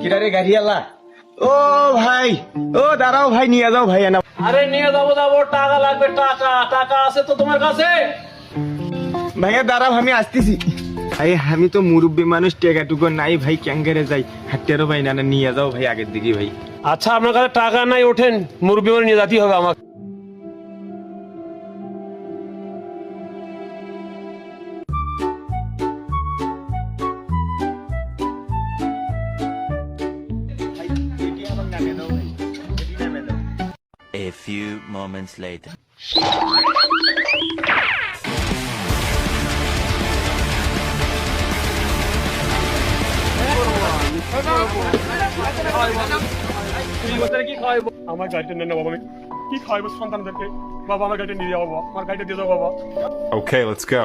কিরারে গাড়িওয়ালা ও ভাই ও দাঁড়াও ভাই নিয়ে যাও ভাই না আরে নিয়ে যাবো টাকা লাগবে টাকা টাকা আছে তো তোমার কাছে ভাইয়া দাঁড়াও আমি আসতেছি ভাই আমি তো মুরব্বী মানুষ টেকাটুকু নাই ভাই ক্যাঙ্গারে যাই হাঁটতেরও ভাই না নিয়ে যাও ভাই আগের দিকে ভাই আচ্ছা আপনার কাছে টাকা নাই ওঠেন মুরব্বী মানে নিয়ে যেতেই হবে আমাকে A few moments later. আমার গাড়িটা নেন না বাবা আমি কি খাওয়াবো সন্তানদেরকে বাবা আমার গাড়িটা নিয়ে যাবো বাবা আমার গাড়িটা দিয়ে যাও বাবা Okay, let's go.